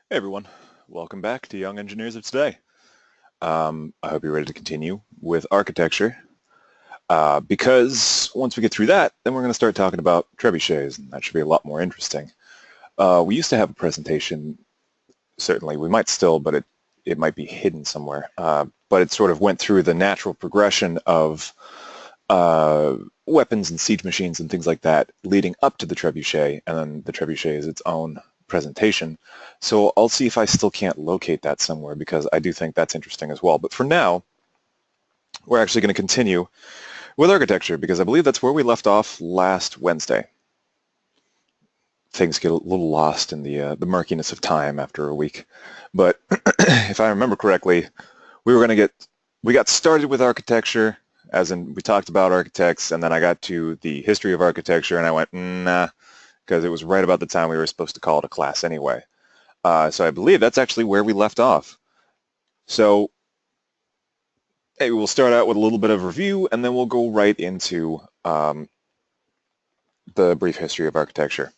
Hey everyone, welcome back to Young Engineers of Today. I hope you're ready to continue with architecture because once we get through that, then we're going to start talking about trebuchets, and that should be a lot more interesting. We used to have a presentation, certainly, we might still, but it might be hidden somewhere, but it sort of went through the natural progression of weapons and siege machines and things like that leading up to the trebuchet, and then the trebuchet is its own presentation. So I'll see if I still can't locate that somewhere because I do think that's interesting as well. But for now, we're actually going to continue with architecture because I believe that's where we left off last Wednesday. Things get a little lost in the murkiness of time after a week. But if I remember correctly, we got started with architecture, as in we talked about architects, and then I got to the history of architecture, and I went, nah, because it was right about the time we were supposed to call it a class anyway. So I believe that's actually where we left off. So hey, we'll start out with a little bit of review, and then we'll go right into the brief history of architecture.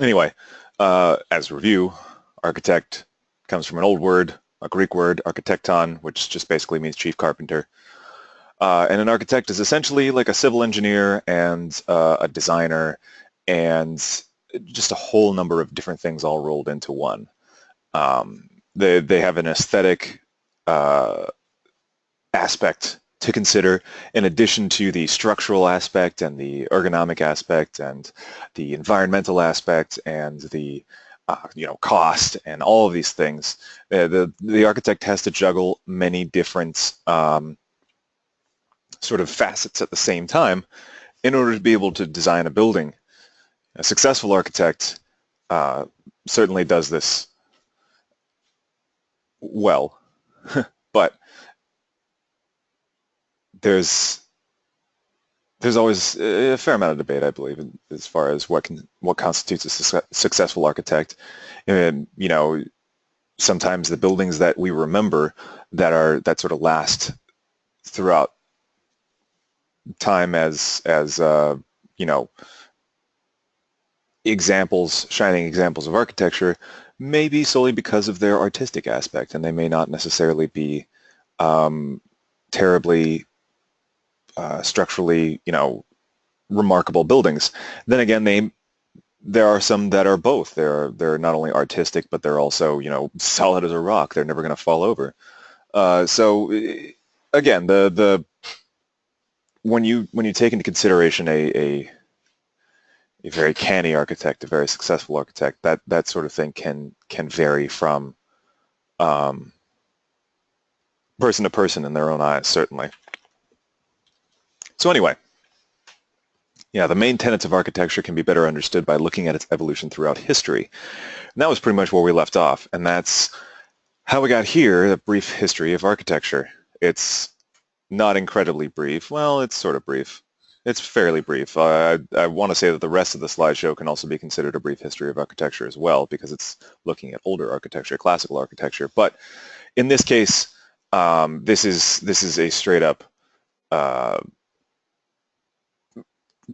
Anyway, as review, architect comes from an old word, a Greek word, architecton, which just basically means chief carpenter. And an architect is essentially like a civil engineer and a designer and just a whole number of different things all rolled into one. They have an aesthetic aspect to consider in addition to the structural aspect and the ergonomic aspect and the environmental aspect and the cost and all of these things. The architect has to juggle many different sort of facets at the same time in order to be able to design a building. A successful architect certainly does this well, but there's always a fair amount of debate, I believe, as far as what constitutes a successful architect. And sometimes the buildings that we remember that sort of last throughout time as shining examples of architecture, may be solely because of their artistic aspect, and they may not necessarily be terribly structurally, remarkable buildings. Then again, there are some that are both. They're not only artistic, but they're also, solid as a rock. They're never going to fall over. So again, the when you take into consideration a very canny architect, a very successful architect, that sort of thing can vary from person to person in their own eyes, certainly. So anyway, yeah, the main tenets of architecture can be better understood by looking at its evolution throughout history. And that was pretty much where we left off, and that's how we got here, the brief history of architecture. It's not incredibly brief. Well, it's sort of brief. It's fairly brief. I want to say that the rest of the slideshow can also be considered a brief history of architecture as well, because it's looking at older architecture, classical architecture. But in this case, this is a straight up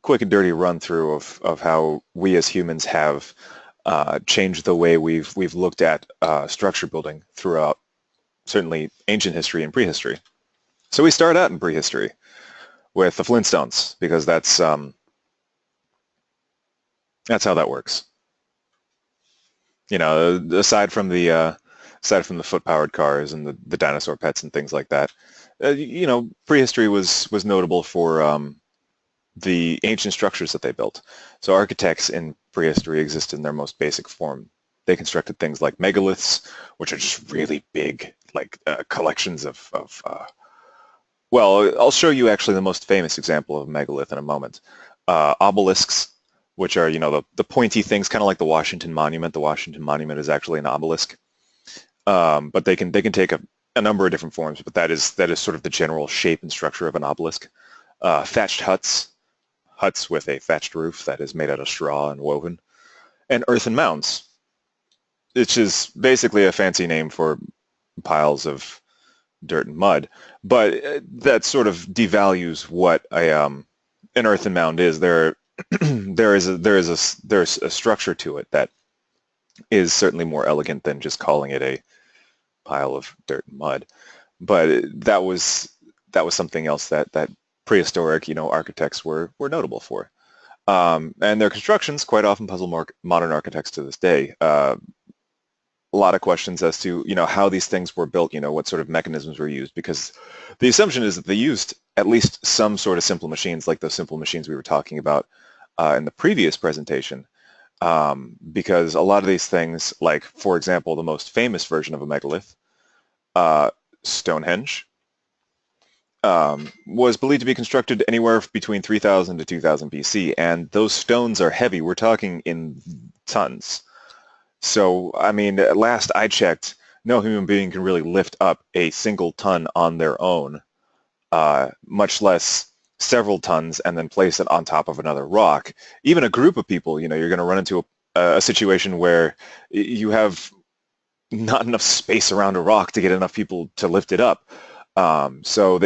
quick and dirty run through of how we as humans have changed the way we've looked at structure building throughout certainly ancient history and prehistory. So we start out in prehistory with the Flintstones because that's how that works. Aside from the foot-powered cars and the dinosaur pets and things like that, prehistory was notable for the ancient structures that they built. So architects in prehistory existed in their most basic form. They constructed things like megaliths, which are just really big, like collections of well, I'll show you actually the most famous example of a megalith in a moment. Obelisks, which are, the pointy things, kind of like the Washington Monument. The Washington Monument is actually an obelisk. But they can take a number of different forms, but that is sort of the general shape and structure of an obelisk. Thatched huts with a thatched roof that is made out of straw and woven, and earthen mounds, which is basically a fancy name for piles of dirt and mud, but that sort of devalues what an earthen mound is. There's a structure to it that is certainly more elegant than just calling it a pile of dirt and mud. But that was something else that prehistoric, architects were notable for. And their constructions quite often puzzle modern architects to this day. A lot of questions as to, how these things were built, what sort of mechanisms were used, because the assumption is that they used at least some sort of simple machines, like those simple machines we were talking about in the previous presentation, because a lot of these things, like, for example, the most famous version of a megalith, Stonehenge, was believed to be constructed anywhere between 3000 to 2000 BC, and those stones are heavy. We're talking in tons. So, I mean, at last I checked, no human being can really lift up a single ton on their own, much less several tons and then place it on top of another rock. Even a group of people, you're going to run into a situation where you have not enough space around a rock to get enough people to lift it up. So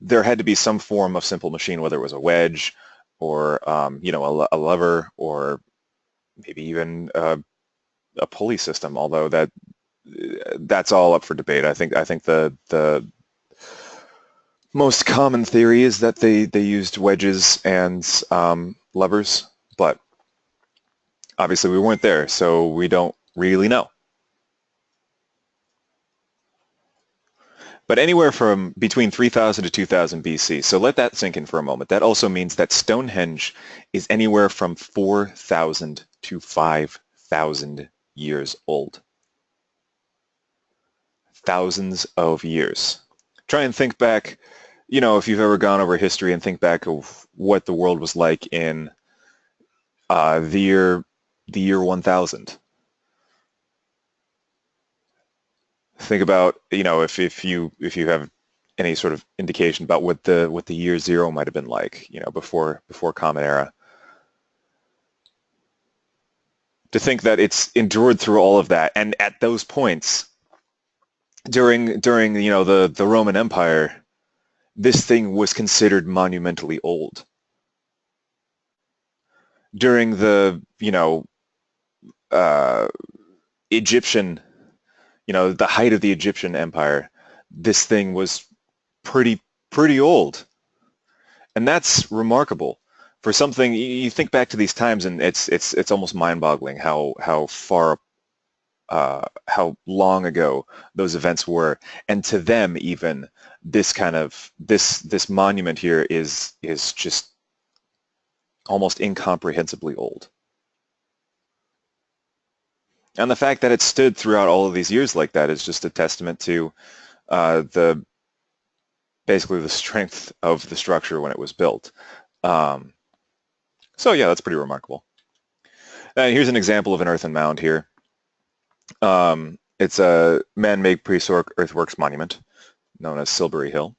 there had to be some form of simple machine, whether it was a wedge or, a lever, or maybe even a pulley system, although that's all up for debate. I think the most common theory is that they used wedges and levers, but obviously we weren't there, so we don't really know. But anywhere from between 3000 to 2000 BC, so let that sink in for a moment. That also means that Stonehenge is anywhere from 4,000 to 5,000 years old. Thousands of years. Try and think back, if you've ever gone over history and think back of what the world was like in the year 1000. Think about, if you have any sort of indication about what the year zero might have been like, before Common Era. To think that it's endured through all of that, and at those points during the Roman Empire, this thing was considered monumentally old. During the Egyptian, the height of the Egyptian Empire, this thing was pretty old, and that's remarkable for something. You think back to these times, and it's almost mind-boggling how far, how long ago those events were, and to them even this kind of this monument here is just almost incomprehensibly old. And the fact that it stood throughout all of these years like that is just a testament to basically the strength of the structure when it was built. So yeah, that's pretty remarkable. And here's an example of an earthen mound here. It's a man-made prehistoric earthworks monument known as Silbury Hill.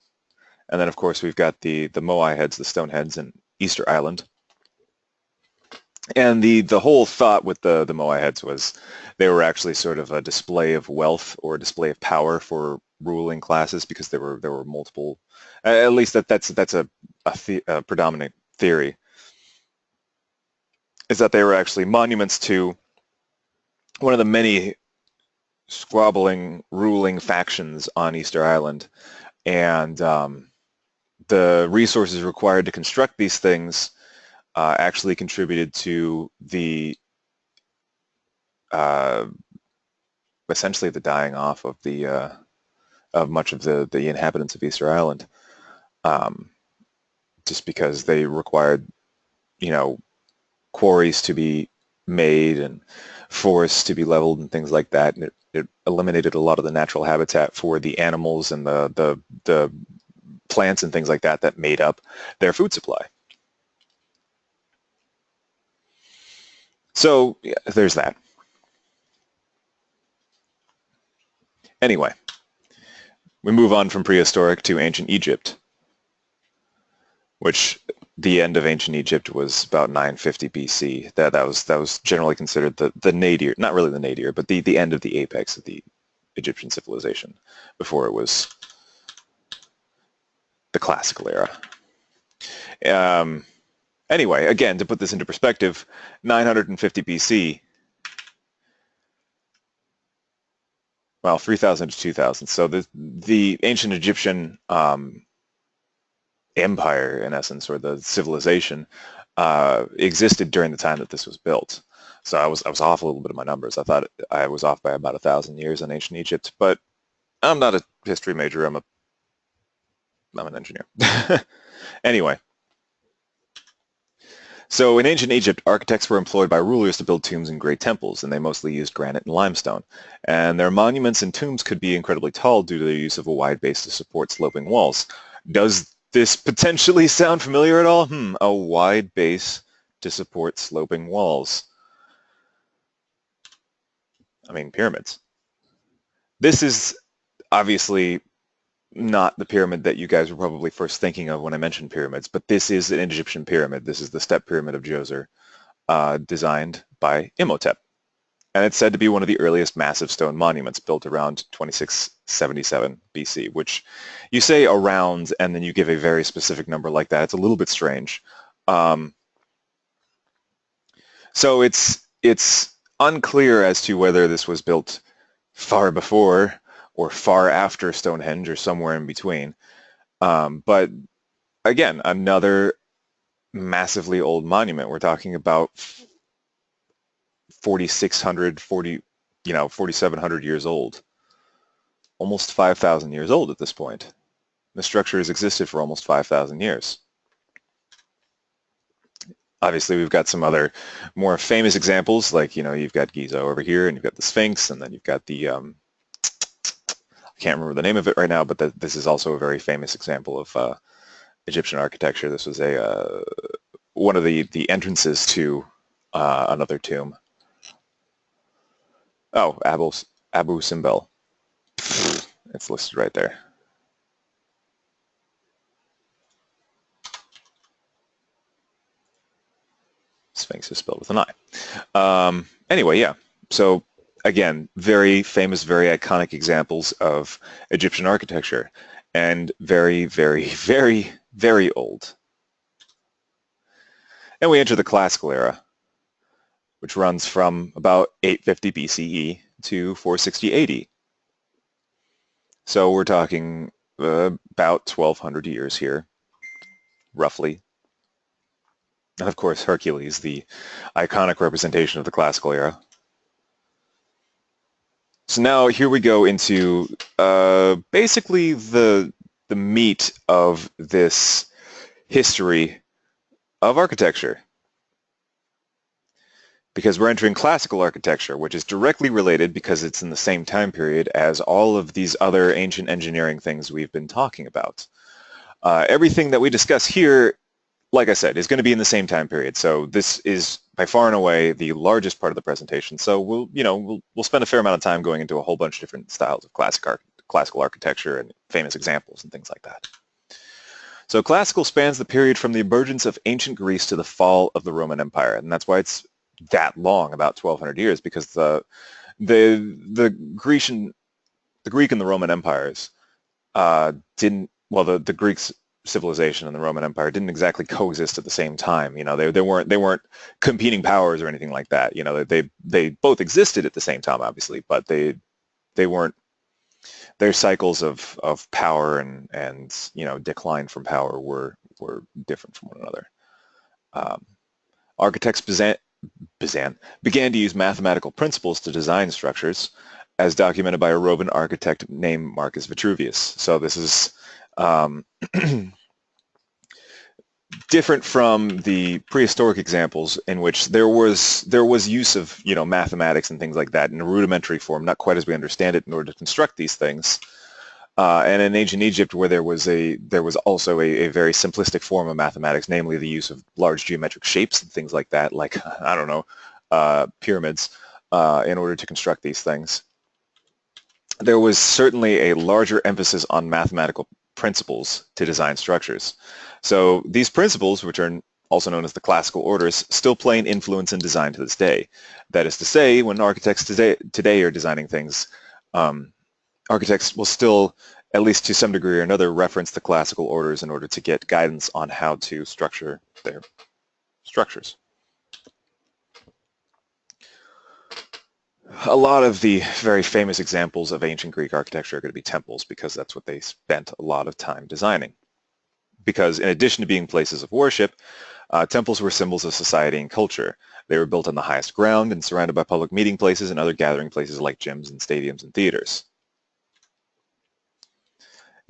And then, of course, we've got the Moai heads, the stone heads in Easter Island. And the whole thought with the Moai heads was they were actually sort of a display of wealth or a display of power for ruling classes, because there were multiple. At least that's a predominant theory, is that they were actually monuments to one of the many squabbling ruling factions on Easter Island, and the resources required to construct these things actually contributed to the essentially the dying off of much of the inhabitants of Easter Island, just because they required, quarries to be made and forests to be leveled and things like that, and it eliminated a lot of the natural habitat for the animals and the plants and things like that made up their food supply. So yeah, there's that. Anyway, we move on from prehistoric to ancient Egypt, which the end of ancient Egypt was about 950 BC. That was generally considered the nadir, not really the nadir, but the end of the apex of the Egyptian civilization before it was the classical era. Anyway, again, to put this into perspective, 950 BC, well, 3,000 to 2,000. So the ancient Egyptian empire, in essence, or the civilization, existed during the time that this was built. So I was off a little bit of my numbers. I thought I was off by about 1,000 years in ancient Egypt, but I'm not a history major. I'm an engineer. Anyway, so in ancient Egypt, architects were employed by rulers to build tombs and great temples, and they mostly used granite and limestone. And their monuments and tombs could be incredibly tall due to the use of a wide base to support sloping walls. Does this potentially sound familiar at all? A wide base to support sloping walls. I mean, pyramids. This is obviously not the pyramid that you guys were probably first thinking of when I mentioned pyramids, but this is an Egyptian pyramid. This is the step pyramid of Djoser, designed by Imhotep. And it's said to be one of the earliest massive stone monuments built around 2677 BC, which you say around and then you give a very specific number like that. It's a little bit strange. So it's unclear as to whether this was built far before or far after Stonehenge or somewhere in between. But again, another massively old monument. We're talking about 4,600, 4,700 years old. Almost 5,000 years old at this point. The structure has existed for almost 5,000 years. Obviously, we've got some other more famous examples, like, you've got Giza over here, and you've got the Sphinx, and then you've got the, I can't remember the name of it right now, but this is also a very famous example of Egyptian architecture. This was one of the entrances to another tomb. Oh, Abu Simbel. It's listed right there. Sphinx is spelled with an I. Anyway, yeah. So again, very famous, very iconic examples of Egyptian architecture, and very, very, very, very old. And we enter the classical era, which runs from about 850 BCE to 460 AD. So we're talking about 1,200 years here, roughly. And of course, Hercules, the iconic representation of the classical era. So now here we go into basically the meat of this history of architecture. Because we're entering classical architecture, which is directly related because it's in the same time period as all of these other ancient engineering things we've been talking about. Everything that we discuss here, like I said, is going to be in the same time period. So this is by far and away the largest part of the presentation. So we'll spend a fair amount of time going into a whole bunch of different styles of classical architecture and famous examples and things like that. So classical spans the period from the emergence of ancient Greece to the fall of the Roman Empire, and that's why it's that long, about 1,200 years, because the Greek and the Roman empires didn't, well, the Greeks civilization and the Roman Empire didn't exactly coexist at the same time. They weren't competing powers or anything like that. They both existed at the same time, obviously, but they weren't. Their cycles of power and decline from power were different from one another. Architects began to use mathematical principles to design structures, as documented by a Roman architect named Marcus Vitruvius. So this is different from the prehistoric examples in which there was use of mathematics and things like that in a rudimentary form, not quite as we understand it, in order to construct these things. And in ancient Egypt, where there was also a very simplistic form of mathematics, namely the use of large geometric shapes and things like that, like, I don't know, pyramids, in order to construct these things. There was certainly a larger emphasis on mathematical principles to design structures. So these principles, which are also known as the classical orders, still play an influence in design to this day. That is to say, when architects today are designing things, architects will still, at least to some degree or another, reference the classical orders in order to get guidance on how to structure their structures. A lot of the very famous examples of ancient Greek architecture are going to be temples because that's what they spent a lot of time designing. Because in addition to being places of worship, temples were symbols of society and culture. They were built on the highest ground and surrounded by public meeting places and other gathering places like gyms and stadiums and theaters.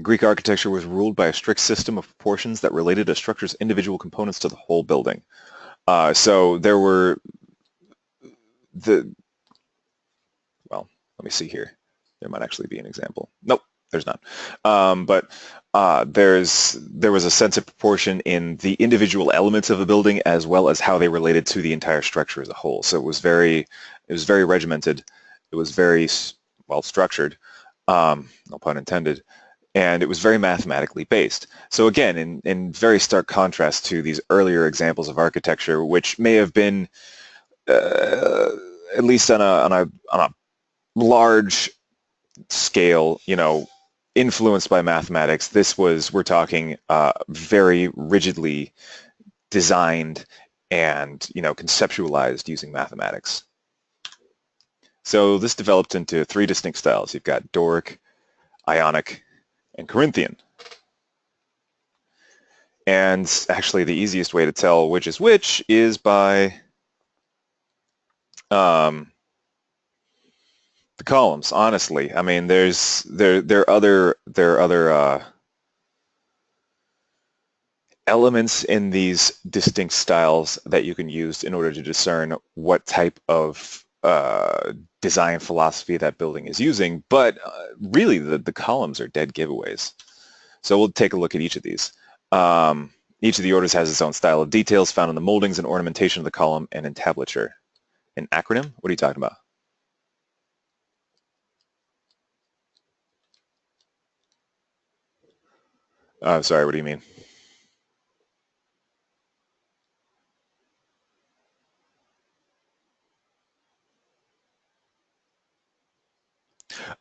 Greek architecture was ruled by a strict system of proportions that related a structure's individual components to the whole building. So there were well, let me see here. There might actually be an example. Nope, there's not. There was a sense of proportion in the individual elements of a building as well as how they related to the entire structure as a whole. So it was very regimented. It was very well structured, no pun intended, and it was very mathematically based. So again, in very stark contrast to these earlier examples of architecture, which may have been at least on a large scale, influenced by mathematics. We're talking very rigidly designed and, conceptualized using mathematics. So this developed into three distinct styles. You've got Doric, Ionic, and Corinthian. And actually the easiest way to tell which is by the columns, honestly. I mean, there are other elements in these distinct styles that you can use in order to discern what type of design philosophy that building is using, but really the columns are dead giveaways. So we'll take a look at each of these. Each of the orders has its own style of details found in the moldings and ornamentation of the column and entablature. An acronym? What are you talking about? Sorry, what do you mean?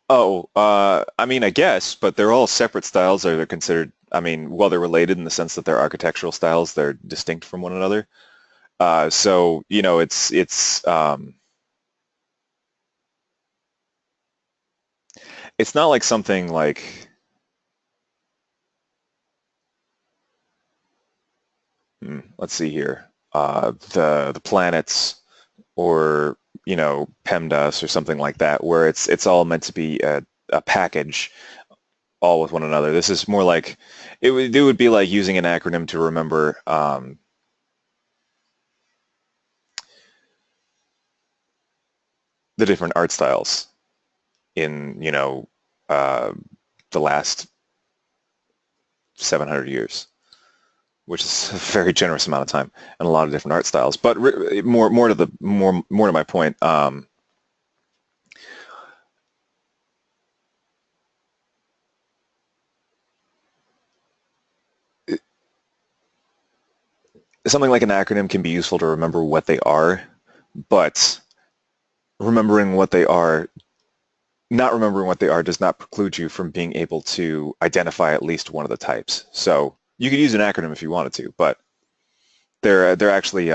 Oh, I mean, I guess, but they're all separate styles, or they're considered, I mean, well, they're related in the sense that they're architectural styles, they're distinct from one another. So, it's not like something like, let's see here, the planets or, PEMDAS or something like that, where it's all meant to be a package all with one another. This is more like, it would be like using an acronym to remember the different art styles in, the last 700 years, which is a very generous amount of time and a lot of different art styles. But more to my point, something like an acronym can be useful to remember what they are, but remembering what they are, not remembering what they are does not preclude you from being able to identify at least one of the types. So you could use an acronym if you wanted to, but they're actually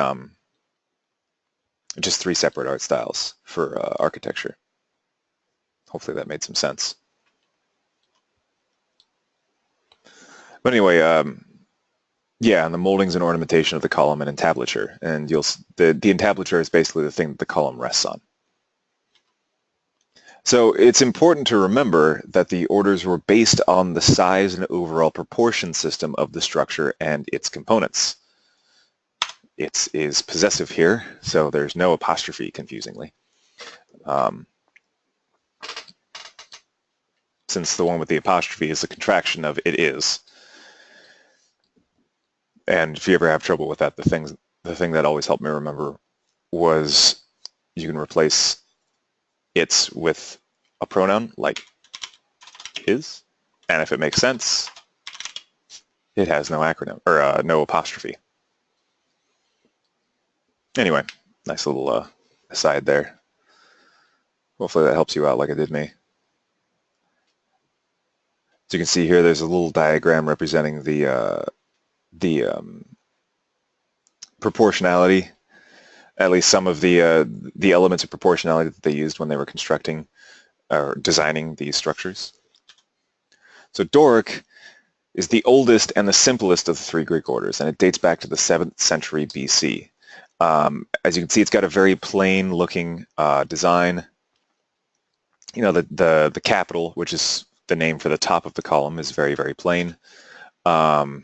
just three separate art styles for architecture. Hopefully that made some sense. But anyway, yeah, and the moldings and ornamentation of the column and entablature, and the entablature is basically the thing that the column rests on. So it's important to remember that the orders were based on the size and overall proportion system of the structure and its components. It is possessive here, so there's no apostrophe, confusingly. Since the one with the apostrophe is a contraction of it is. And if you ever have trouble with that, the thing that always helped me remember was you can replace it's with a pronoun like is, and if it makes sense, it has no acronym or no apostrophe. Anyway, nice little aside there. Hopefully that helps you out like it did me. As you can see here, there's a little diagram representing the proportionality at least some of the elements of proportionality that they used when they were constructing or designing these structures. So Doric is the oldest and the simplest of the three Greek orders, and it dates back to the 7th century BC. As you can see, it's got a very plain-looking design. You know, the capital, which is the name for the top of the column, is very, very plain. And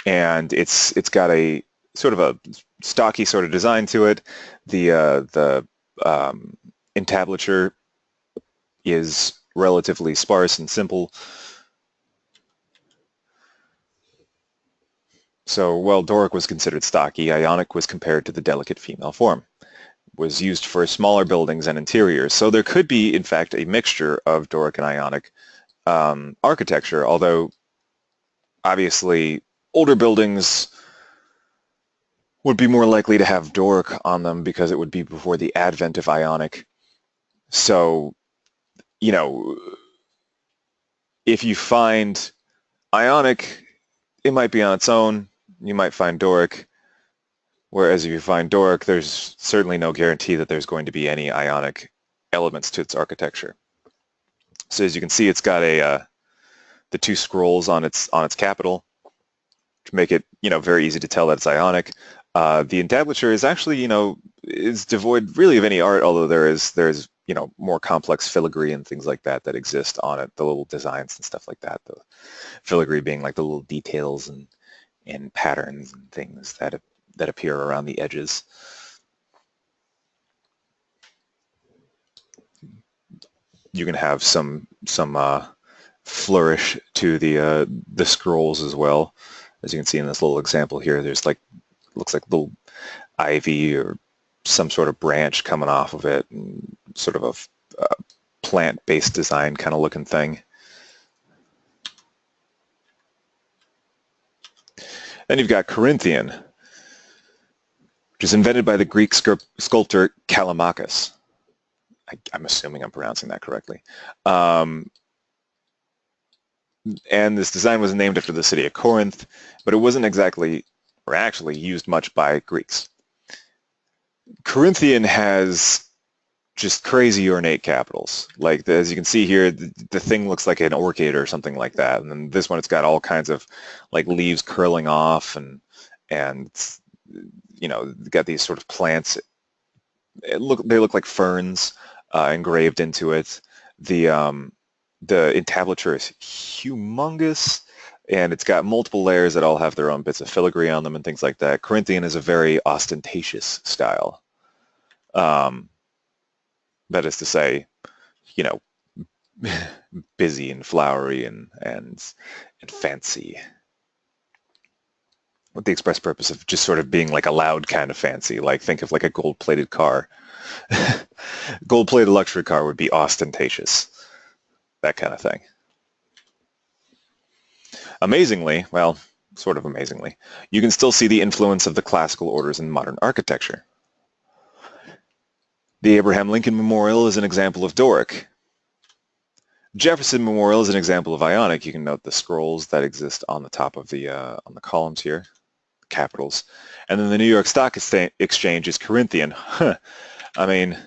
it's got a sort of a stocky sort of design to it. The entablature is relatively sparse and simple. So while Doric was considered stocky, Ionic was compared to the delicate female form. Was used for smaller buildings and interiors. So there could be, in fact, a mixture of Doric and Ionic architecture, although obviously older buildings would be more likely to have Doric on them because it would be before the advent of Ionic. So, you know, if you find Ionic, it might be on its own. You might find Doric. Whereas if you find Doric, there's certainly no guarantee that there's going to be any Ionic elements to its architecture. So as you can see, it's got the two scrolls on its capital to make it, you know, very easy to tell that it's Ionic. The entablature is actually, you know, is devoid really of any art, although there's you know, more complex filigree and things like that that exist on it, the little designs and stuff like that. The filigree being like the little details and patterns and things that appear around the edges. You can have some flourish to the scrolls as well. As you can see in this little example here, there's like, looks like little ivy or some sort of branch coming off of it, and sort of a plant-based design kind of looking thing. Then you've got Corinthian, which is invented by the Greek sculptor Callimachus. I'm assuming I'm pronouncing that correctly. And this design was named after the city of Corinth, but it wasn't exactly, or actually, used much by Greeks. Corinthian has just crazy ornate capitals. Like, as you can see here, the thing looks like an orchid or something like that. And then this one, it's got all kinds of like leaves curling off, and you know, got these sort of plants. They look like ferns engraved into it. The entablature is humongous, and it's got multiple layers that all have their own bits of filigree on them and things like that. Corinthian is a very ostentatious style. That is to say, you know, busy and flowery and fancy, with the express purpose of just sort of being like a loud kind of fancy. Like, think of like a gold-plated car. Gold-plated luxury car would be ostentatious, that kind of thing. Amazingly, well, sort of amazingly, you can still see the influence of the classical orders in modern architecture. The Abraham Lincoln Memorial is an example of Doric. Jefferson Memorial is an example of Ionic. You can note the scrolls that exist on the top of the on the columns here, capitals. And then the New York Stock Exchange is Corinthian. I mean,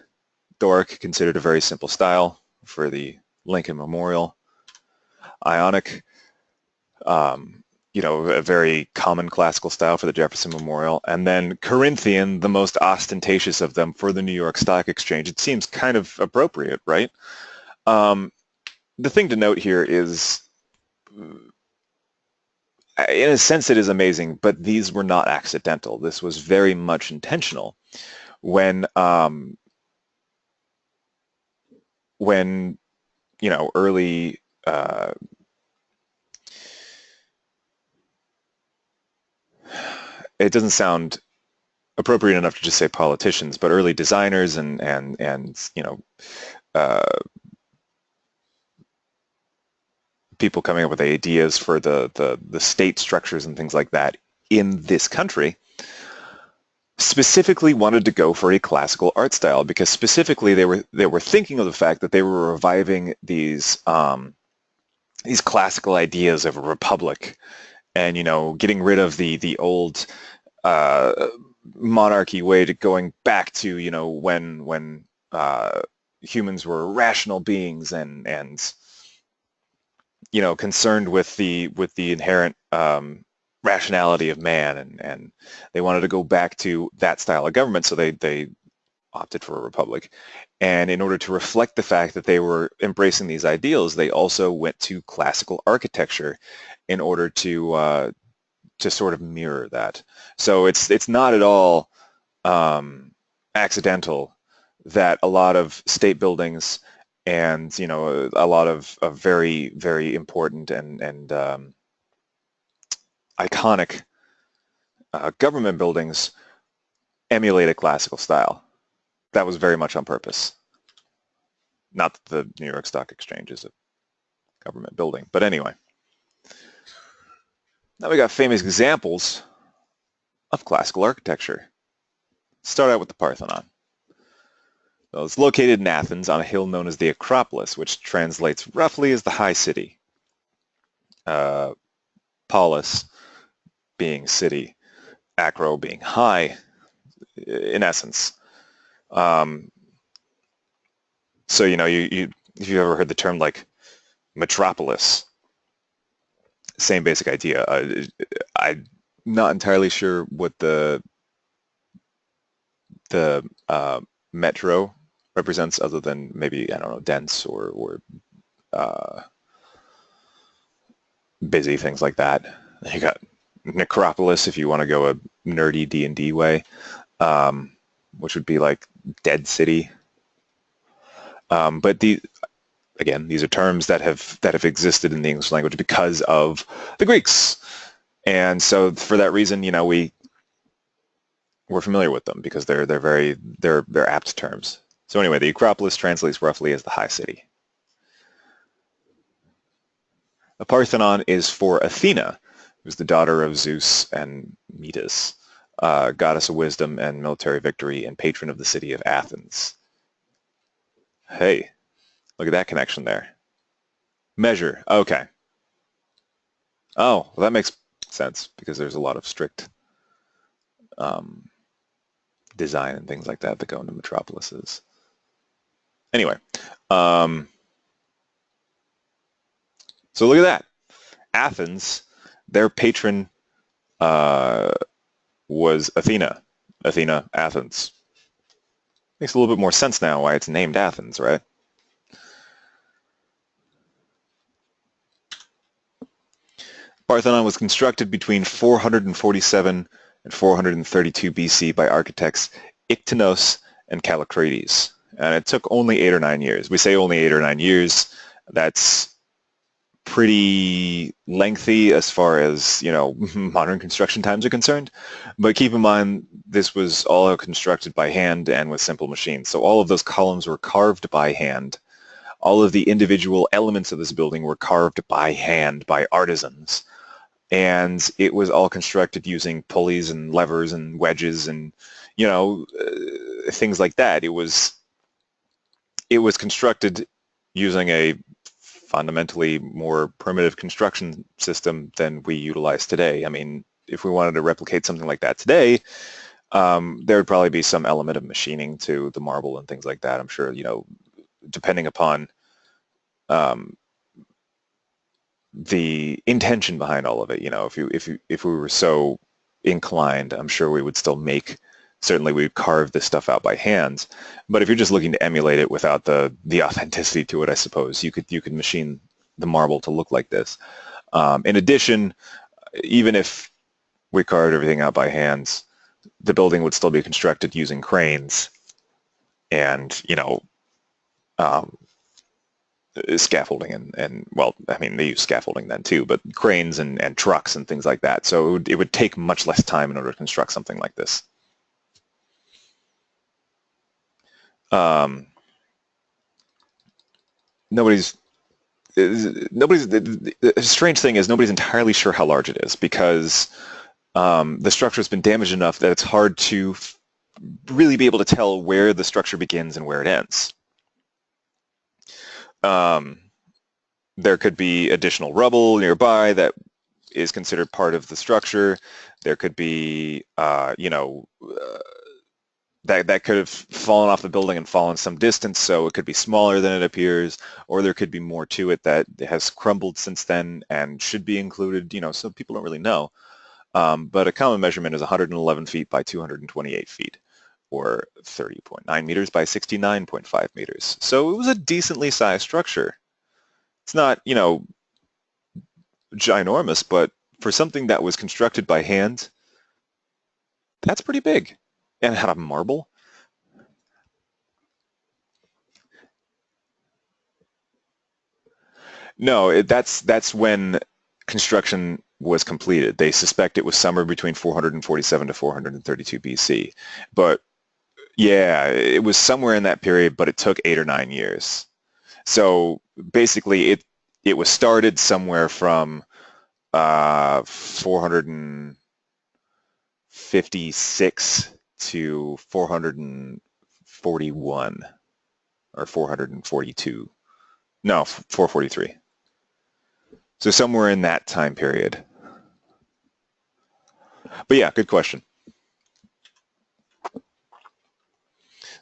Doric, considered a very simple style for the Lincoln Memorial. Ionic, you know, a very common classical style for the Jefferson Memorial. And then Corinthian, the most ostentatious of them, for the New York Stock Exchange. It seems kind of appropriate, right? The thing to note here is, in a sense, it is amazing, but these were not accidental. This was very much intentional. When you know, early it doesn't sound appropriate enough to just say politicians, but early designers and you know, people coming up with ideas for the state structures and things like that in this country specifically wanted to go for a classical art style, because specifically they were thinking of the fact that they were reviving these classical ideas of a republic, and, you know, getting rid of the old monarchy way to going back to, when humans were rational beings and concerned with the inherent rationality of man, and they wanted to go back to that style of government, so they opted for a republic. And in order to reflect the fact that they were embracing these ideals, they also went to classical architecture in order to sort of mirror that. So it's not at all accidental that a lot of state buildings and a lot of very, very important and iconic government buildings emulate a classical style. That was very much on purpose. Not that the New York Stock Exchange is a government building, but anyway. Now we got famous examples of classical architecture. Start out with the Parthenon. Well, it's located in Athens on a hill known as the Acropolis, which translates roughly as the high city. Polis being city, acro being high, in essence. So if you've ever heard the term like metropolis, same basic idea. I'm not entirely sure what the metro represents, other than maybe, I don't know, dense or busy, things like that. You got necropolis if you want to go a nerdy D&D way, which would be like dead city. But again, these are terms that have existed in the English language because of the Greeks, and so for that reason, we're familiar with them because they're apt terms. So anyway, the Acropolis translates roughly as the high city. The Parthenon is for Athena, who's the daughter of Zeus and Metis, goddess of wisdom and military victory, and patron of the city of Athens. Hey, look at that connection there. Measure, okay. Oh, well, that makes sense because there's a lot of strict design and things like that that go into metropolises. Anyway, so look at that. Athens, their patron was Athena. Athena, Athens. Makes a little bit more sense now why it's named Athens, right? Parthenon was constructed between 447 and 432 BC by architects Iktinos and Callicrates, and it took only 8 or 9 years. We say only 8 or 9 years. That's pretty lengthy as far as modern construction times are concerned, but keep in mind this was all constructed by hand and with simple machines. So all of those columns were carved by hand. All of the individual elements of this building were carved by hand by artisans, and it was all constructed using pulleys and levers and wedges and things like that. It was constructed using a fundamentally more primitive construction system than we utilize today. I mean, if we wanted to replicate something like that today, there would probably be some element of machining to the marble and things like that. I'm sure, depending upon the intention behind all of it. If we were so inclined, I'm sure we would still certainly we would carve this stuff out by hands. But if you're just looking to emulate it without the authenticity to it, I suppose you could machine the marble to look like this. In addition, even if we carved everything out by hands, the building would still be constructed using cranes and scaffolding and well, I mean, they use scaffolding then too, but cranes and trucks and things like that. So it would take much less time in order to construct something like this. The strange thing is nobody's entirely sure how large it is because the structure has been damaged enough that it's hard to really be able to tell where the structure begins and where it ends. There could be additional rubble nearby that is considered part of the structure. There could be, that could have fallen off the building and fallen some distance, so it could be smaller than it appears, or there could be more to it that has crumbled since then and should be included, so people don't really know. But a common measurement is 111 feet by 228 feet, or 30.9 meters by 69.5 meters. So it was a decently sized structure. It's not, ginormous, but for something that was constructed by hand, that's pretty big. And it had a marble. No, that's when construction was completed. They suspect it was somewhere between 447 to 432 BC. But yeah, it was somewhere in that period, but it took 8 or 9 years. So basically it was started somewhere from 456 to 441 or 442. No, 443. So somewhere in that time period. But yeah, good question.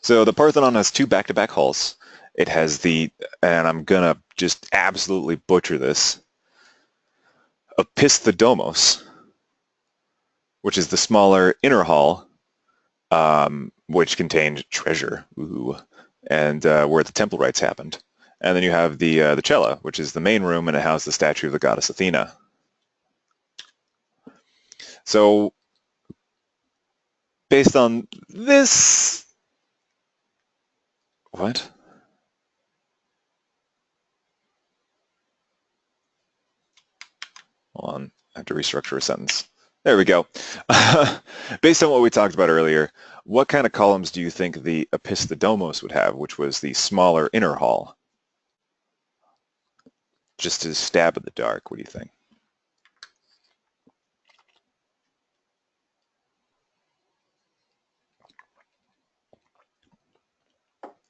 So the Parthenon has 2 back-to-back halls. It has and I'm gonna just absolutely butcher this, Opisthodomos, which is the smaller inner hall, which contained treasure, and where the temple rites happened. And then you have the cella, which is the main room, and it housed the statue of the goddess Athena. So, based on this, what? Hold on, I have to restructure a sentence. There we go. Based on what we talked about earlier, what kind of columns do you think the Opisthodomos would have, which was the smaller inner hall? Just to stab in the dark, what do you think?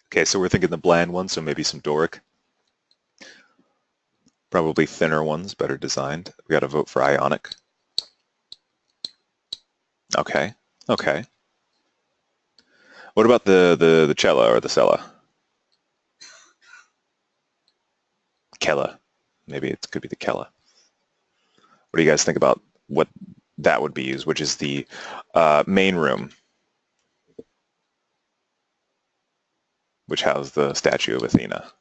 Okay, so we're thinking the bland ones, so maybe some Doric. Probably thinner ones, better designed. We got to vote for Ionic. Okay, okay. What about the cella or the cella? Kella. Maybe it could be the Kella. What do you guys think about what that would be used, which is the main room, which housed the statue of Athena?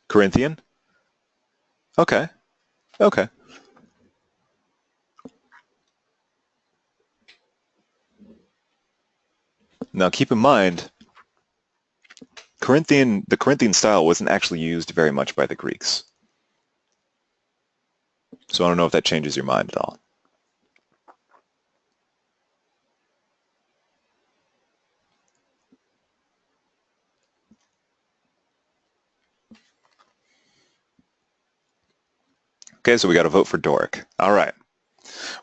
Corinthian? Okay. Okay. Now keep in mind, the Corinthian style wasn't actually used very much by the Greeks. So I don't know if that changes your mind at all. Okay, so we got to vote for Doric. All right.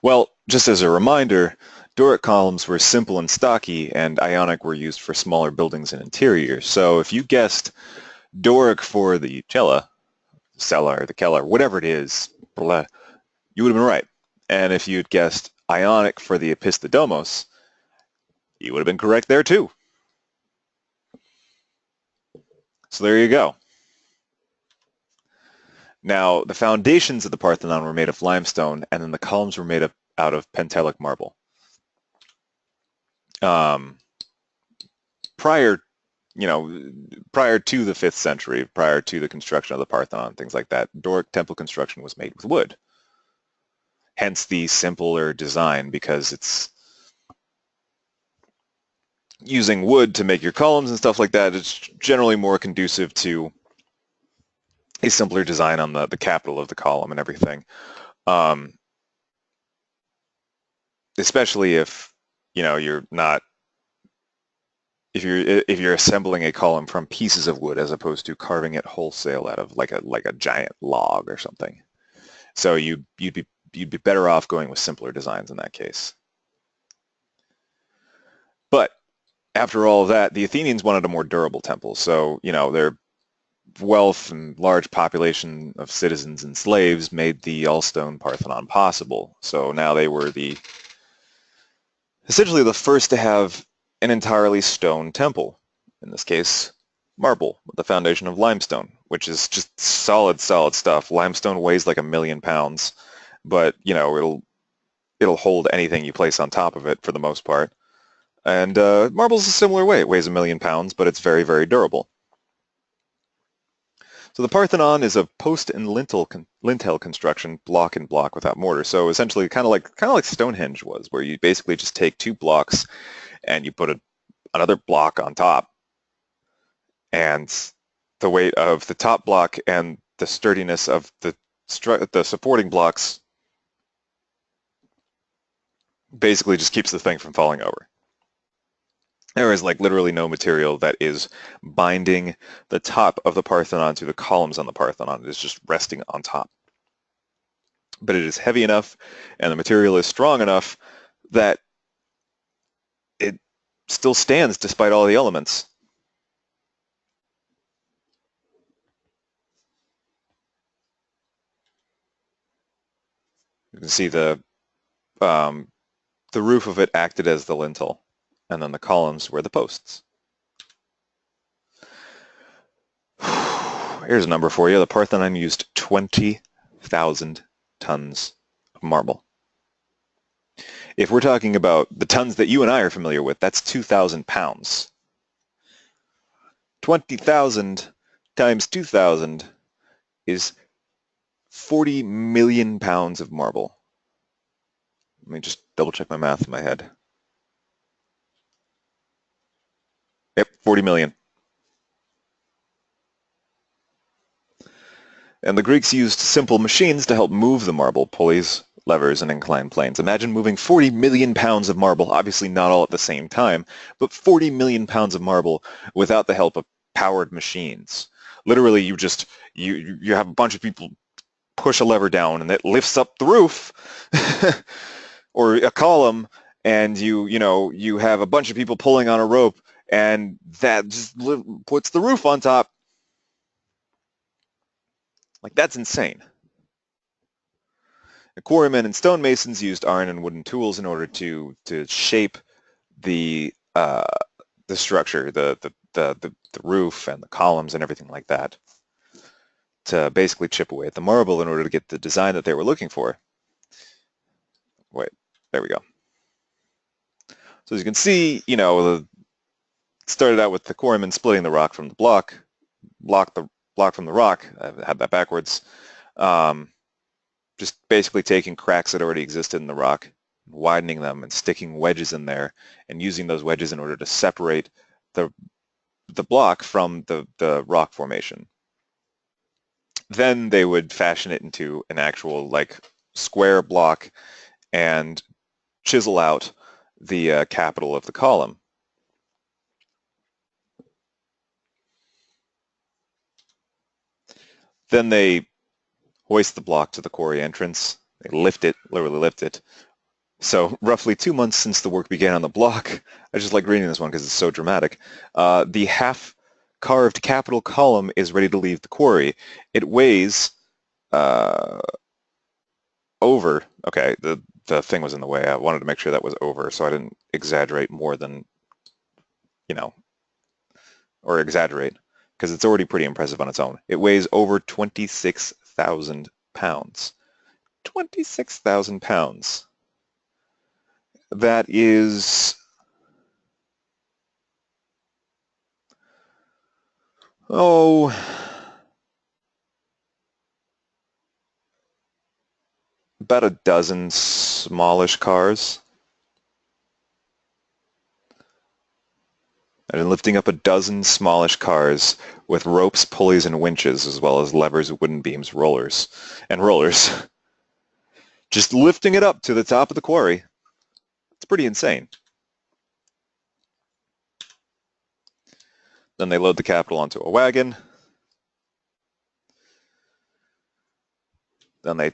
Well, just as a reminder, Doric columns were simple and stocky, and Ionic were used for smaller buildings and interiors. So if you guessed Doric for the cella, or the Keller, whatever it is, blah, you would have been right. And if you'd guessed Ionic for the Opisthodomos, you would have been correct there too. So there you go. Now, the foundations of the Parthenon were made of limestone, and then the columns were made out of Pentelic marble. Prior to the 5th century, prior to the construction of the Parthenon, things like that, Doric temple construction was made with wood. Hence the simpler design, because it's using wood to make your columns and stuff like that. It's generally more conducive to a simpler design on the capital of the column and everything. Especially if you're not, if you're assembling a column from pieces of wood as opposed to carving it wholesale out of like a giant log or something. So you'd be better off going with simpler designs in that case. But after all of that, the Athenians wanted a more durable temple. So they're wealth and large population of citizens and slaves made the all-stone Parthenon possible. So now they were essentially the first to have an entirely stone temple. In this case, marble with the foundation of limestone, which is just solid stuff. Limestone weighs like 1,000,000 pounds, but it'll hold anything you place on top of it for the most part. And marble's a similar way. It weighs 1,000,000 pounds, but it's very, very durable. So the Parthenon is a post and lintel construction, block and block without mortar. So essentially, kind of like Stonehenge was, where you basically just take 2 blocks and you put another block on top, and the weight of the top block and the sturdiness of the supporting blocks basically just keeps the thing from falling over. There is like literally no material that is binding the top of the Parthenon to the columns on the Parthenon. It is just resting on top. But it is heavy enough and the material is strong enough that it still stands despite all the elements. You can see the roof of it acted as the lintel, and then the columns were the posts. Here's a number for you. The Parthenon used 20,000 tons of marble. If we're talking about the tons that you and I are familiar with, that's 2,000 pounds. 20,000 times 2,000 is 40 million pounds of marble. Let me just double check my math in my head. Yep, 40 million. And the Greeks used simple machines to help move the marble, pulleys, levers, and inclined planes. Imagine moving 40 million pounds of marble, obviously not all at the same time, but 40 million pounds of marble without the help of powered machines. Literally, you have a bunch of people push a lever down and it lifts up the roof or a column, and you have a bunch of people pulling on a rope, and that just puts the roof on top. Like, that's insane. The quarrymen and stonemasons used iron and wooden tools in order to shape the structure, the roof and the columns and everything like that, to basically chip away at the marble in order to get the design that they were looking for. Wait, there we go. So as you can see, it started out with the quarrymen splitting the rock from the block from the rock. I had that backwards. Just basically taking cracks that already existed in the rock, widening them and sticking wedges in there, and using those wedges in order to separate the block from the rock formation. Then they would fashion it into an actual square block and chisel out the capital of the column. Then they hoist the block to the quarry entrance. They lift it, literally lift it. So roughly 2 months since the work began on the block, I just like reading this one because it's so dramatic, the half-carved capital column is ready to leave the quarry. It weighs over, okay, the thing was in the way. I wanted to make sure that was over, so I didn't exaggerate more than, or exaggerate, because it's already pretty impressive on its own. It weighs over 26,000 pounds. 26,000 pounds. That is about a dozen smallish cars. And lifting up a dozen smallish cars with ropes, pulleys, and winches, as well as levers, wooden beams, rollers. Just lifting it up to the top of the quarry. It's pretty insane. Then they load the capital onto a wagon. Then they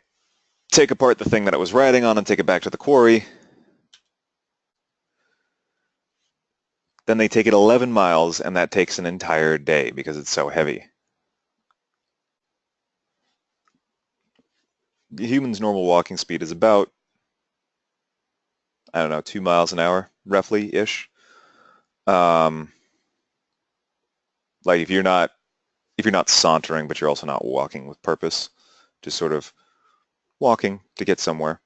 take apart the thing that it was riding on and take it back to the quarry. Then they take it 11 miles, and that takes an entire day because it's so heavy. human's normal walking speed is about, I don't know, 2 miles an hour, roughly-ish. Like if you're not sauntering, but you're also not walking with purpose, just sort of walking to get somewhere.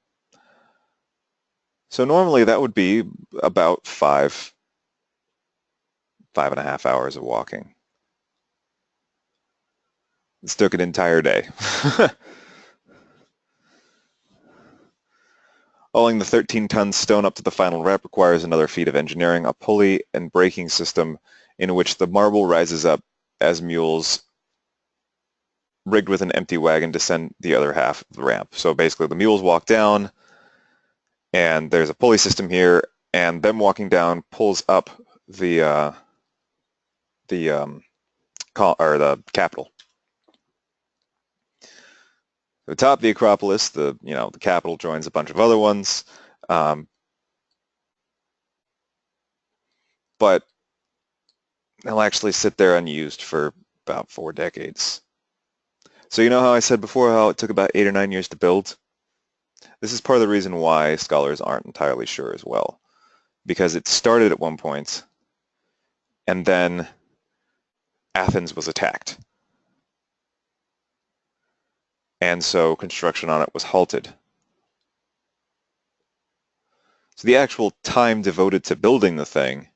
So normally that would be about 5.5 hours of walking. This took an entire day. Hauling the 13-ton stone up to the final rep requires another feat of engineering, a pulley and braking system in which the marble rises up as mules rigged with an empty wagon descend the other half of the ramp. So basically the mules walk down, and there's a pulley system here, and them walking down pulls up the capital. Atop the Acropolis, the capital joins a bunch of other ones, but they'll actually sit there unused for about 4 decades. So you know how I said before how it took about 8 or 9 years to build? This is part of the reason why scholars aren't entirely sure as well, because it started at one point, and then Athens was attacked. And so construction on it was halted. So the actual time devoted to building the thing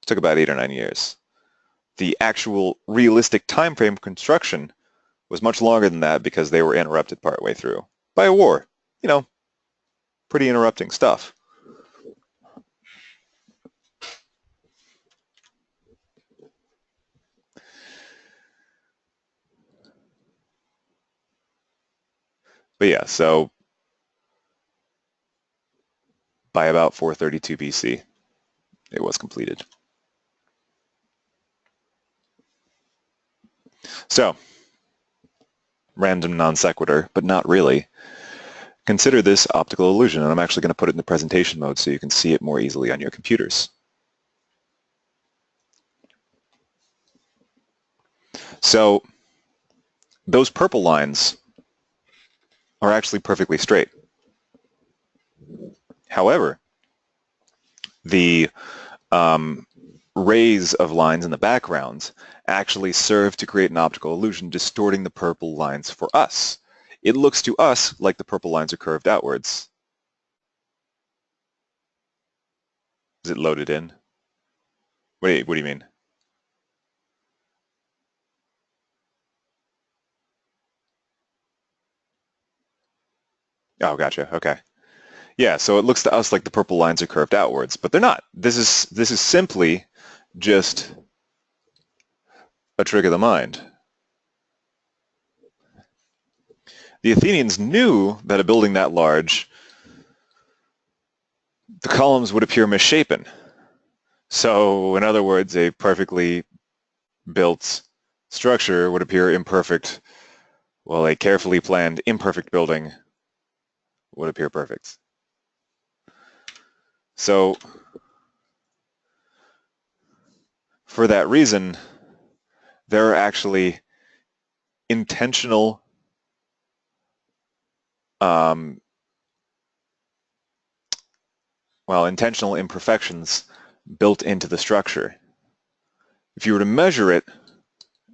took about 8 or 9 years. The actual realistic time frame of construction was much longer than that because they were interrupted partway through by a war. Pretty interrupting stuff. But yeah, so by about 432 BC, it was completed. So, random non sequitur, but not really. Consider this optical illusion, and I'm actually going to put it in the presentation mode so you can see it more easily on your computers. So, those purple lines are actually perfectly straight. However, the rays of lines in the background actually serve to create an optical illusion, distorting the purple lines for us. It looks to us like the purple lines are curved outwards. Is it loaded in? Wait, what do you mean? Oh, gotcha. Okay. Yeah, so it looks to us like the purple lines are curved outwards, but they're not. This is simply just a trick of the mind. The Athenians knew that a building that large, the columns would appear misshapen. So, in other words, a perfectly built structure would appear imperfect, while a carefully planned imperfect building would appear perfect. So, for that reason, there are actually intentional intentional imperfections built into the structure. If you were to measure it,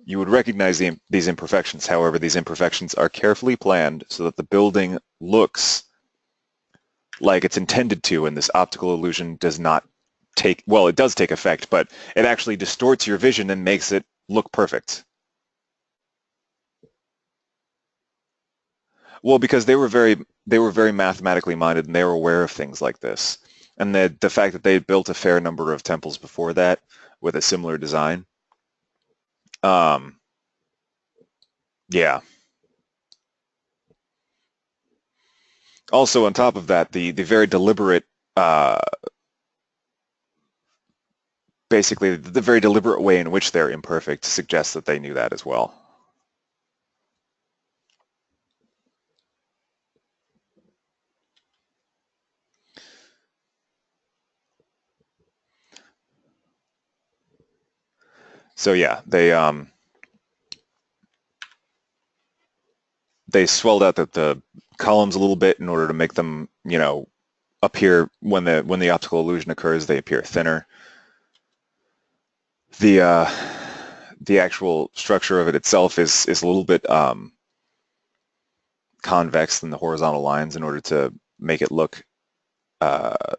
you would recognize these imperfections. However, these imperfections are carefully planned so that the building looks like it's intended to, and this optical illusion does not take, well, it does take effect, but it actually distorts your vision and makes it look perfect. Well, because they were very mathematically minded, and they were aware of things like this. And the fact that they had built a fair number of temples before that with a similar design. Yeah. Also, on top of that, the very deliberate, basically the very deliberate way in which they're imperfect suggests that they knew that as well. So yeah, they swelled out the columns a little bit in order to make them, appear when the optical illusion occurs, they appear thinner. The actual structure of it itself is a little bit convex than the horizontal lines in order to make it look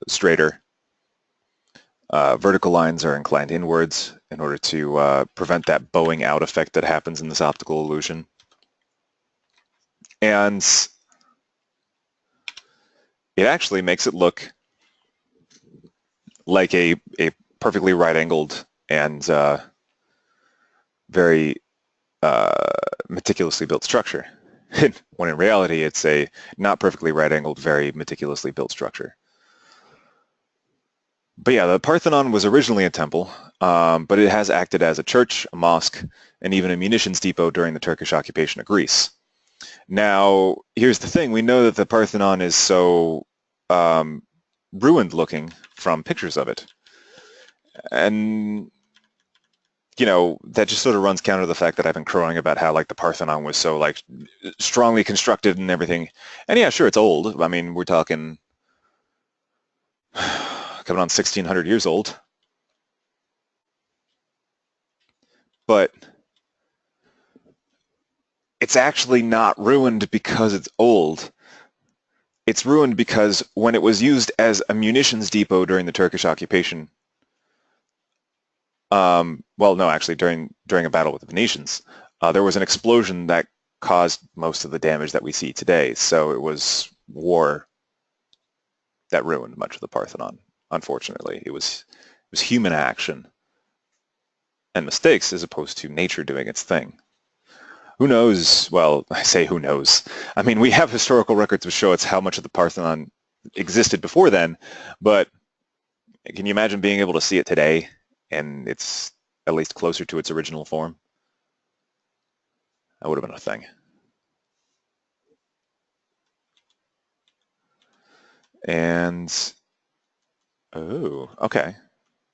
straighter. Vertical lines are inclined inwards in order to prevent that bowing out effect that happens in this optical illusion. And it actually makes it look like a perfectly right-angled and very meticulously built structure, when in reality it's a not perfectly right-angled, very meticulously built structure. But yeah, the Parthenon was originally a temple, but it has acted as a church, a mosque, and even a munitions depot during the Turkish occupation of Greece. Now, here's the thing. We know that the Parthenon is so ruined looking from pictures of it. And, that just sort of runs counter to the fact that I've been crowing about how, like, the Parthenon was so, like, strongly constructed and everything. And yeah, sure, it's old. I mean, we're talking coming on 1,600 years old. But it's actually not ruined because it's old. It's ruined because when it was used as a munitions depot during the Turkish occupation, well, no, actually, during a battle with the Venetians, there was an explosion that caused most of the damage that we see today. So it was war that ruined much of the Parthenon. Unfortunately, it was human action and mistakes as opposed to nature doing its thing. Who knows? Well, I say who knows. I mean, we have historical records which show us how much of the Parthenon existed before then, but can you imagine being able to see it today and it's at least closer to its original form? That would have been a thing. And, oh, okay.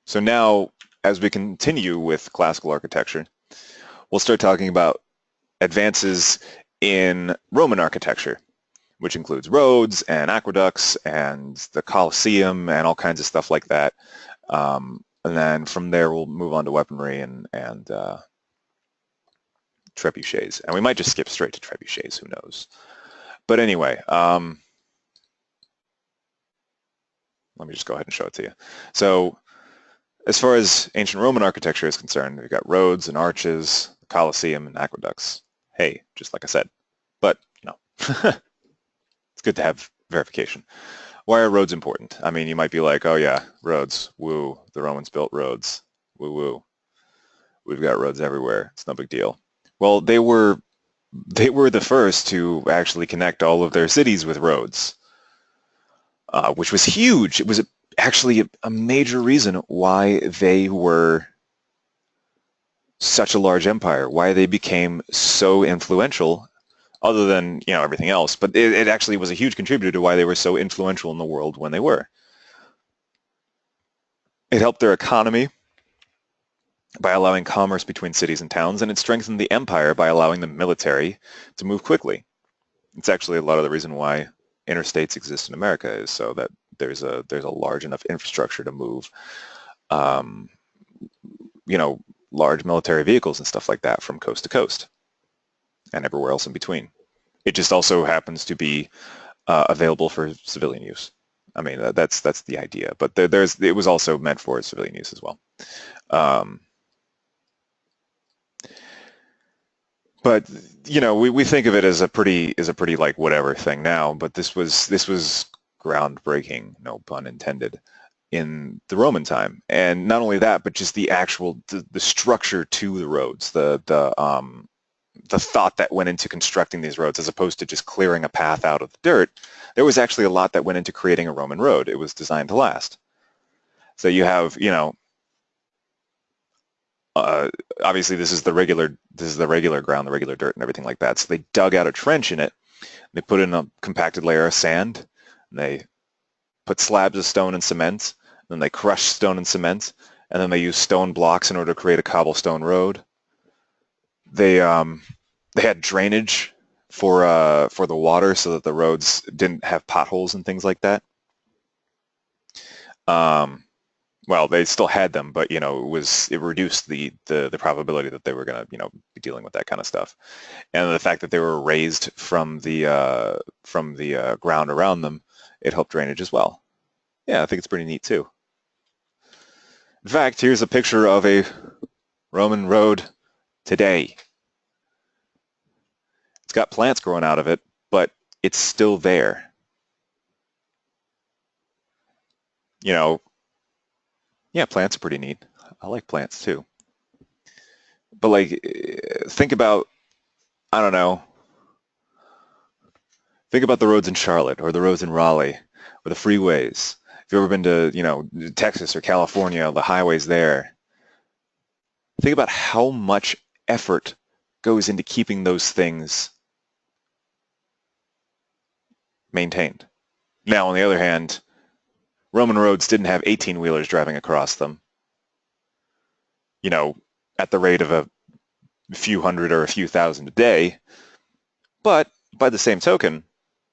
So now, as we continue with classical architecture, we'll start talking about advances in Roman architecture, which includes roads and aqueducts and the Colosseum and all kinds of stuff like that. And then from there, we'll move on to weaponry and trebuchets. And we might just skip straight to trebuchets, who knows. But anyway, let me just go ahead and show it to you. So as far as ancient Roman architecture is concerned, we've got roads and arches, the Colosseum and aqueducts. Hey, just like I said. But, it's good to have verification. Why are roads important? I mean, you might be like, oh yeah, roads, woo, the Romans built roads, woo woo. We've got roads everywhere, it's no big deal. Well, they were the first to actually connect all of their cities with roads, which was huge. It was actually a major reason why they were such a large empire, why they became so influential, other than, everything else. But it actually was a huge contributor to why they were so influential in the world when they were. It helped their economy by allowing commerce between cities and towns, and it strengthened the empire by allowing the military to move quickly. It's actually a lot of the reason why interstates exist in America, is so that there's a large enough infrastructure to move, large military vehicles and stuff like that from coast to coast and everywhere else in between. It just also happens to be available for civilian use. I mean, that's the idea, but it was also meant for civilian use as well. But we think of it as a pretty like whatever thing now, but this was groundbreaking, no pun intended, in the Roman time. And not only that, but just the actual the structure to the roads, the thought that went into constructing these roads, as opposed to just clearing a path out of the dirt. There was actually a lot that went into creating a Roman road. It was designed to last. So you have, obviously this is the regular ground, the regular dirt and everything like that. So they dug out a trench in it. They put in a compacted layer of sand, and they put slabs of stone and cement, then they crushed stone and cement, and then they used stone blocks in order to create a cobblestone road. They had drainage for the water so that the roads didn't have potholes and things like that. Well, they still had them, but it reduced the probability that they were going to be dealing with that kind of stuff. And the fact that they were raised from the ground around them, it helped drainage as well. Yeah, I think it's pretty neat too. In fact, here's a picture of a Roman road today. It's got plants growing out of it, but it's still there. Yeah, plants are pretty neat. I like plants too. But like, think about, I don't know, think about the roads in Charlotte or the roads in Raleigh or the freeways. If you've ever been to, Texas or California, the highways there, think about how much effort goes into keeping those things maintained. Now, on the other hand, Roman roads didn't have 18-wheelers driving across them, at the rate of a few hundred or a few thousand a day. But by the same token,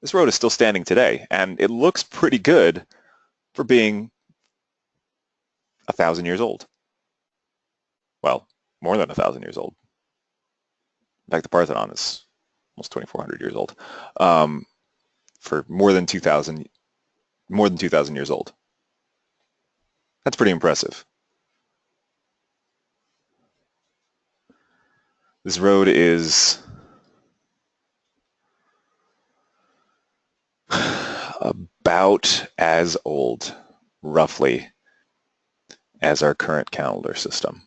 this road is still standing today, and it looks pretty good for being 1,000 years old. Well, more than 1,000 years old. In fact, the Parthenon is almost 2,400 years old. For more than 2,000 years old. That's pretty impressive. This road is about as old, roughly, as our current calendar system.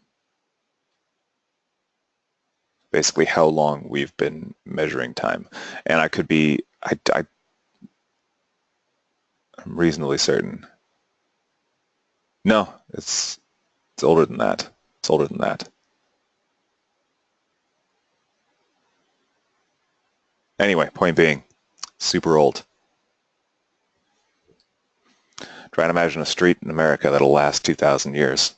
Basically how long we've been measuring time. And I'm reasonably certain. No, it's older than that. It's older than that. Anyway, point being, super old. Try and imagine a street in America that'll last 2,000 years.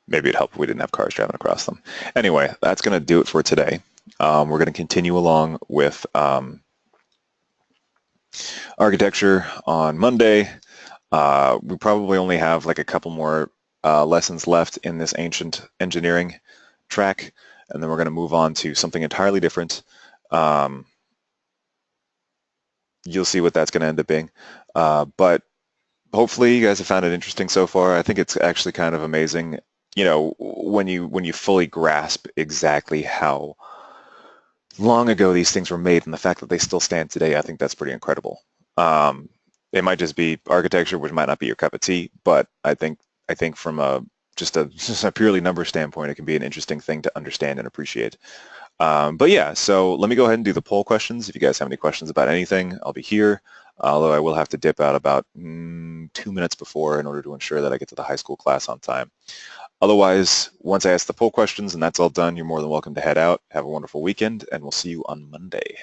Maybe it'd help if we didn't have cars driving across them. Anyway, that's going to do it for today. We're going to continue along with architecture on Monday. We probably only have like a couple more lessons left in this ancient engineering track, and then we're going to move on to something entirely different. You'll see what that's going to end up being. But hopefully you guys have found it interesting so far. I think it's actually kind of amazing, when you fully grasp exactly how long ago these things were made and the fact that they still stand today. I think that's pretty incredible. It might just be architecture, which might not be your cup of tea, but I think from just a purely number standpoint, it can be an interesting thing to understand and appreciate. But yeah, so let me go ahead and do the poll questions. If you guys have any questions about anything, I'll be here, although I will have to dip out about 2 minutes before in order to ensure that I get to the high school class on time. Otherwise, once I ask the poll questions and that's all done, you're more than welcome to head out. Have a wonderful weekend, and we'll see you on Monday.